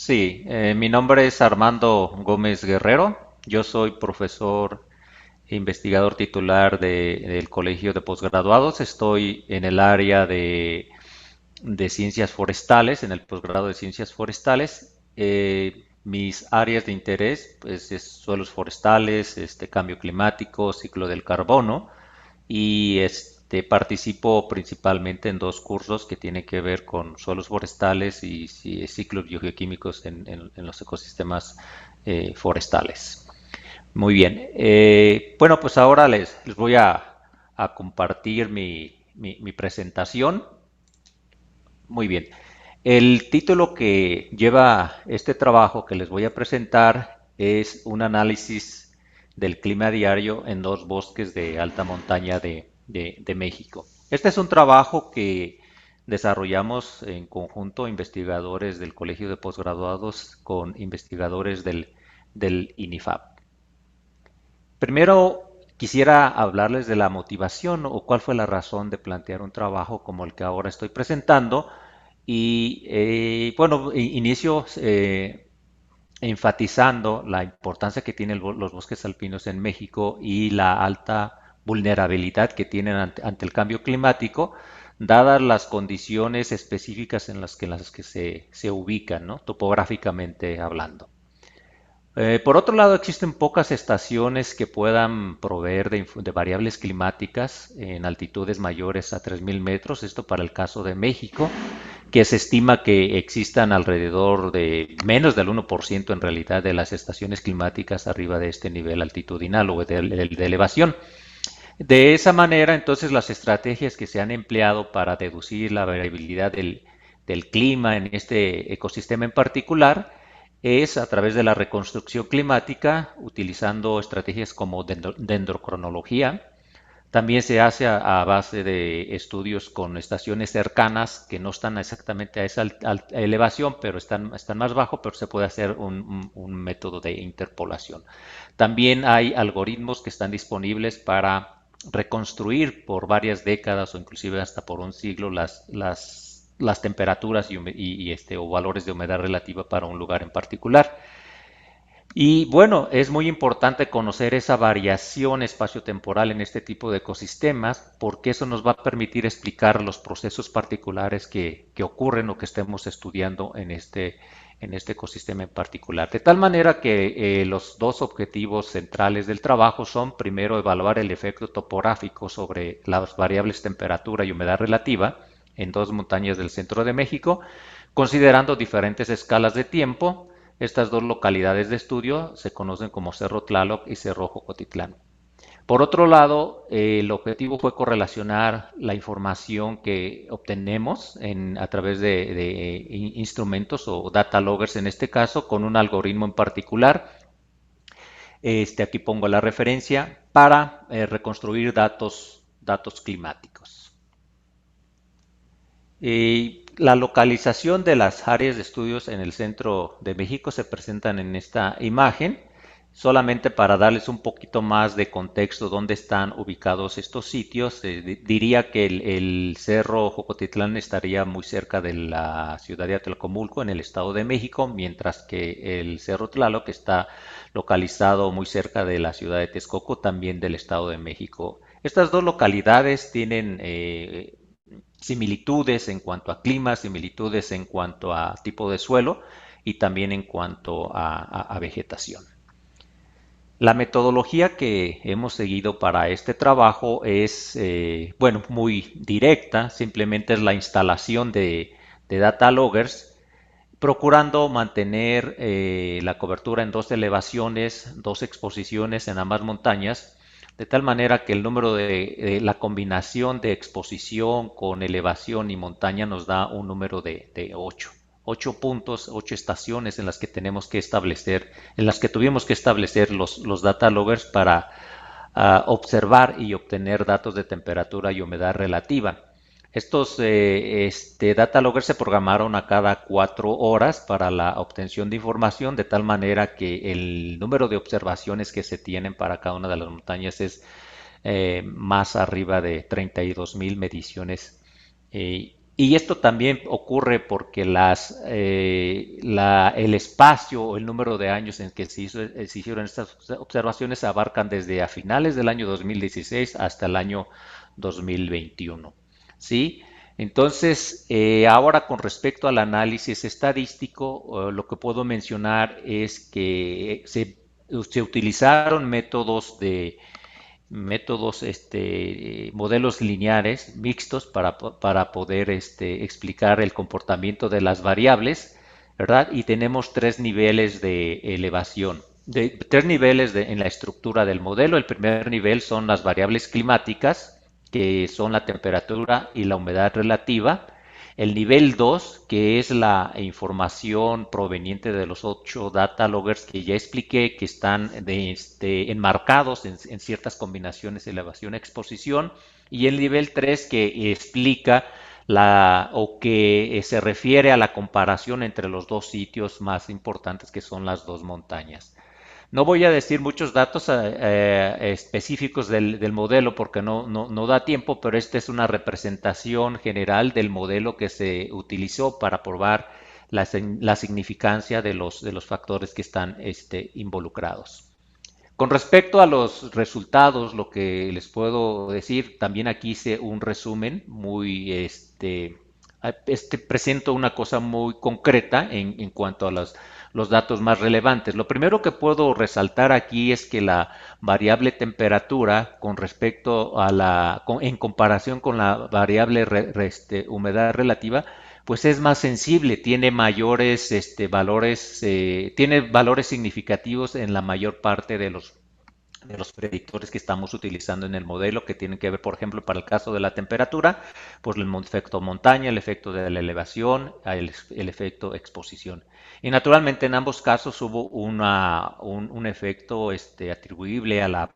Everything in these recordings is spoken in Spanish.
Sí, mi nombre es Armando Gómez Guerrero. Yo soy profesor e investigador titular del Colegio de Posgraduados. Estoy en el área de ciencias forestales, en el posgrado de ciencias forestales. Mis áreas de interés, pues, es suelos forestales, cambio climático, ciclo del carbono y participo principalmente en dos cursos que tienen que ver con suelos forestales y ciclos biogeoquímicos en los ecosistemas forestales. Muy bien. Bueno, pues ahora les voy a compartir mi presentación. Muy bien. El título que lleva este trabajo que les voy a presentar es un análisis del clima diario en dos bosques de alta montaña de México. Este es un trabajo que desarrollamos en conjunto investigadores del Colegio de Posgraduados con investigadores del INIFAP. Primero quisiera hablarles de la motivación o cuál fue la razón de plantear un trabajo como el que ahora estoy presentando. Y bueno, inicio enfatizando la importancia que tienen los bosques alpinos en México y la alta vulnerabilidad que tienen ante el cambio climático, dadas las condiciones específicas en las que se ubican, ¿no? Topográficamente hablando. Por otro lado, existen pocas estaciones que puedan proveer de variables climáticas en altitudes mayores a 3.000 metros, esto para el caso de México, que se estima que existan alrededor de menos del 1% en realidad de las estaciones climáticas arriba de este nivel altitudinal o de elevación. De esa manera, entonces, las estrategias que se han empleado para deducir la variabilidad del clima en este ecosistema en particular es a través de la reconstrucción climática, utilizando estrategias como dendrocronología. También se hace a base de estudios con estaciones cercanas que no están exactamente a esa elevación, pero están más bajo, pero se puede hacer un método de interpolación. También hay algoritmos que están disponibles para reconstruir por varias décadas o inclusive hasta por un siglo las temperaturas o valores de humedad relativa para un lugar en particular. Y bueno, es muy importante conocer esa variación espaciotemporal en este tipo de ecosistemas porque eso nos va a permitir explicar los procesos particulares que ocurren o que estemos estudiando en este ecosistema en particular. De tal manera que los dos objetivos centrales del trabajo son, primero, evaluar el efecto topográfico sobre las variables temperatura y humedad relativa en dos montañas del centro de México, considerando diferentes escalas de tiempo. Estas dos localidades de estudio se conocen como Cerro Tlaloc y Cerro Jocotitlán. Por otro lado, el objetivo fue correlacionar la información que obtenemos a través de instrumentos o data loggers en este caso, con un algoritmo en particular. Aquí pongo la referencia para reconstruir datos climáticos. La localización de las áreas de estudios en el centro de México se presentan en esta imagen, solamente para darles un poquito más de contexto dónde están ubicados estos sitios. Diría que el Cerro Jocotitlán estaría muy cerca de la ciudad de Atlacomulco, en el Estado de México, mientras que el Cerro Tlaloc está localizado muy cerca de la ciudad de Texcoco, también del Estado de México. Estas dos localidades tienen similitudes en cuanto a clima, similitudes en cuanto a tipo de suelo y también en cuanto a vegetación. La metodología que hemos seguido para este trabajo es, bueno, muy directa, simplemente es la instalación de data loggers, procurando mantener la cobertura en dos elevaciones, dos exposiciones en ambas montañas, de tal manera que el número de la combinación de exposición con elevación y montaña nos da un número de 8. 8 puntos, 8 estaciones en las que tenemos que establecer, en las que tuvimos que establecer los data loggers para observar y obtener datos de temperatura y humedad relativa. Estos data loggers se programaron a cada 4 horas para la obtención de información, de tal manera que el número de observaciones que se tienen para cada una de las montañas es más arriba de 32.000 mediciones Y esto también ocurre porque el espacio o el número de años en que se hicieron estas observaciones abarcan desde a finales del año 2016 hasta el año 2021. ¿Sí? Entonces, ahora con respecto al análisis estadístico, lo que puedo mencionar es que se utilizaron métodos, modelos lineares mixtos para poder explicar el comportamiento de las variables, ¿verdad? Y tenemos tres niveles de elevación, tres niveles en la estructura del modelo. El primer nivel son las variables climáticas, que son la temperatura y la humedad relativa. El nivel 2, que es la información proveniente de los 8 data loggers que ya expliqué, que están enmarcados en ciertas combinaciones de elevación-exposición. Y el nivel 3, que explica o que se refiere a la comparación entre los dos sitios más importantes, que son las dos montañas. No voy a decir muchos datos específicos del modelo porque no da tiempo, pero esta es una representación general del modelo que se utilizó para probar la significancia de los factores que están involucrados. Con respecto a los resultados, lo que les puedo decir, también aquí hice un resumen muy, presento una cosa muy concreta en cuanto a los datos más relevantes. Lo primero que puedo resaltar aquí es que la variable temperatura con respecto a en comparación con la variable humedad relativa, pues es más sensible, tiene mayores valores, tiene valores significativos en la mayor parte de los predictores que estamos utilizando en el modelo, que tienen que ver, por ejemplo, para el caso de la temperatura, pues el efecto montaña, el efecto de la elevación, el efecto exposición. Y naturalmente en ambos casos hubo un efecto atribuible a la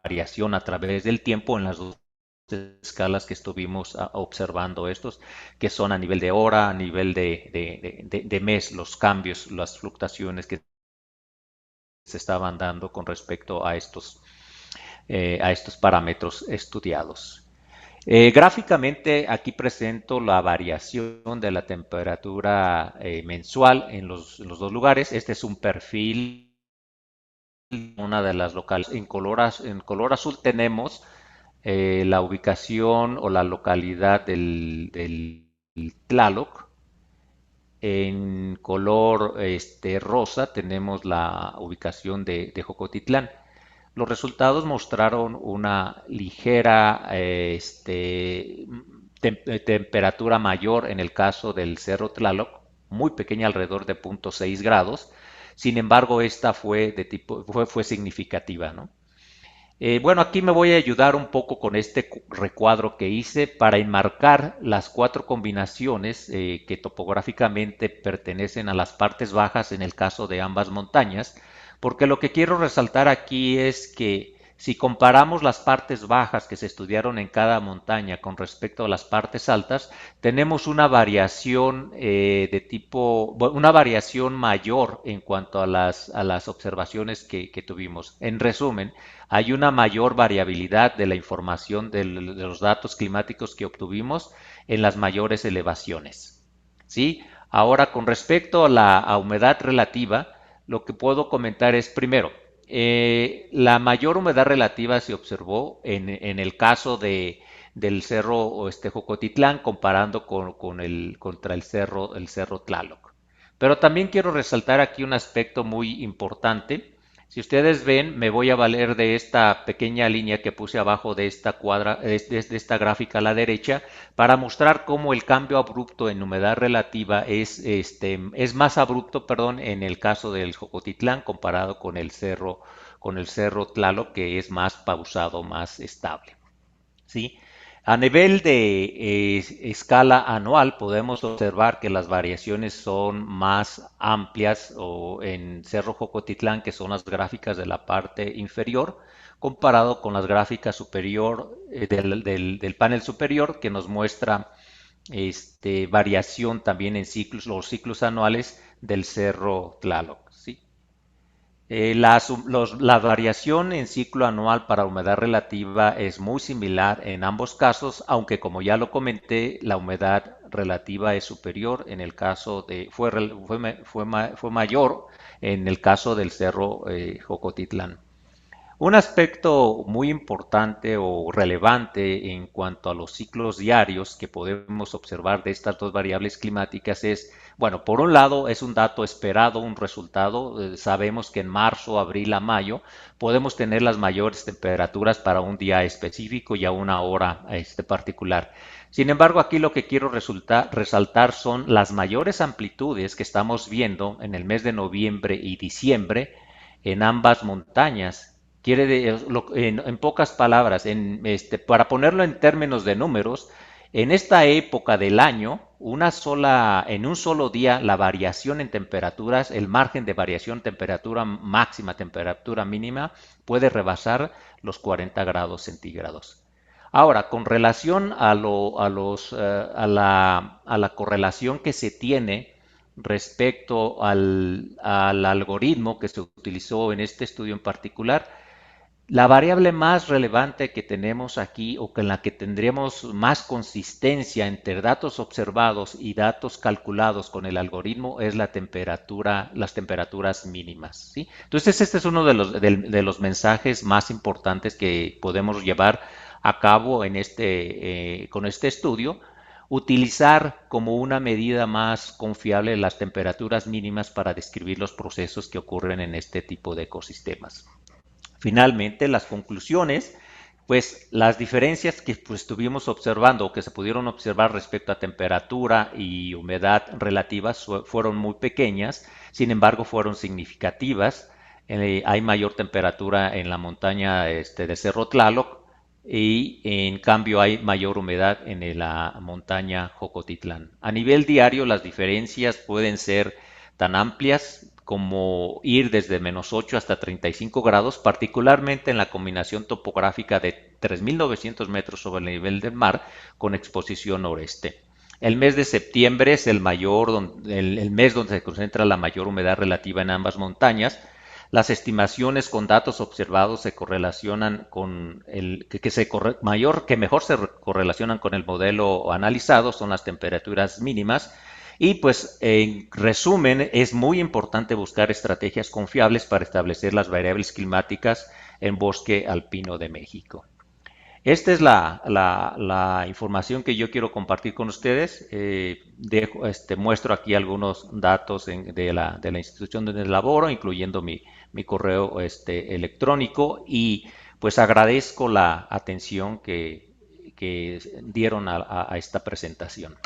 variación a través del tiempo en las dos escalas que estuvimos observando estos, que son a nivel de hora, a nivel de mes, los cambios, las fluctuaciones que se estaban dando con respecto a estos parámetros estudiados. Gráficamente aquí presento la variación de la temperatura mensual en los dos lugares. Este es un perfil, una de las locales. En color azul tenemos la ubicación o la localidad del Tlaloc. En color rosa tenemos la ubicación de Jocotitlán. Los resultados mostraron una ligera temperatura mayor en el caso del Cerro Tlaloc, muy pequeña, alrededor de 0.6 grados. Sin embargo, esta fue significativa, ¿no? Bueno, aquí me voy a ayudar un poco con este recuadro que hice para enmarcar las cuatro combinaciones que topográficamente pertenecen a las partes bajas en el caso de ambas montañas, porque lo que quiero resaltar aquí es que si comparamos las partes bajas que se estudiaron en cada montaña con respecto a las partes altas, tenemos una variación una variación mayor en cuanto a las observaciones que tuvimos. En resumen, hay una mayor variabilidad de la información de los datos climáticos que obtuvimos en las mayores elevaciones. ¿Sí? Ahora, con respecto a humedad relativa, lo que puedo comentar es, primero, la mayor humedad relativa se observó en el caso del cerro Jocotitlán comparando contra el cerro Tlaloc. Pero también quiero resaltar aquí un aspecto muy importante. Si ustedes ven, me voy a valer de esta pequeña línea que puse abajo de esta gráfica a la derecha para mostrar cómo el cambio abrupto en humedad relativa es más abrupto, perdón, en el caso del Jocotitlán comparado con el cerro Tlaloc, que es más pausado, más estable. ¿Sí? A nivel de escala anual podemos observar que las variaciones son más amplias o en Cerro Jocotitlán, que son las gráficas de la parte inferior, comparado con las gráficas superior del panel superior, que nos muestra variación también en los ciclos anuales del Cerro Tlaloc. ¿Sí? La variación en ciclo anual para humedad relativa es muy similar en ambos casos, aunque como ya lo comenté, la humedad relativa es superior en el caso de, fue mayor en el caso del Cerro Jocotitlán. Un aspecto muy importante o relevante en cuanto a los ciclos diarios que podemos observar de estas dos variables climáticas es, bueno, por un lado es un dato esperado, un resultado. Sabemos que en marzo, abril a mayo podemos tener las mayores temperaturas para un día específico y a una hora particular. Sin embargo, aquí lo que quiero resaltar son las mayores amplitudes que estamos viendo en el mes de noviembre y diciembre en ambas montañas. En pocas palabras, para ponerlo en términos de números, en esta época del año, en un solo día, la variación en temperaturas, el margen de variación temperatura máxima, temperatura mínima, puede rebasar los 40 grados centígrados. Ahora, con relación a la correlación que se tiene respecto al algoritmo que se utilizó en este estudio en particular, la variable más relevante que tenemos aquí o en la que tendremos más consistencia entre datos observados y datos calculados con el algoritmo es la temperatura, las temperaturas mínimas, ¿sí? Entonces este es uno de los mensajes más importantes que podemos llevar a cabo con este estudio, utilizar como una medida más confiable las temperaturas mínimas para describir los procesos que ocurren en este tipo de ecosistemas. Finalmente, las conclusiones, pues las diferencias que estuvimos observando o que se pudieron observar respecto a temperatura y humedad relativas fueron muy pequeñas, sin embargo fueron significativas. Hay mayor temperatura en la montaña de Cerro Tlaloc y en cambio hay mayor humedad en la montaña Jocotitlán. A nivel diario las diferencias pueden ser tan amplias como ir desde -8 hasta 35 grados, particularmente en la combinación topográfica de 3.900 metros sobre el nivel del mar con exposición noreste. El mes de septiembre es el mes donde se concentra la mayor humedad relativa en ambas montañas. Las estimaciones con datos observados se correlacionan con que mejor se correlacionan con el modelo analizado son las temperaturas mínimas. Y pues en resumen, es muy importante buscar estrategias confiables para establecer las variables climáticas en bosque alpino de México. Esta es la información que yo quiero compartir con ustedes. Muestro aquí algunos datos de la institución donde laboro, incluyendo mi correo electrónico y pues agradezco la atención que dieron a esta presentación.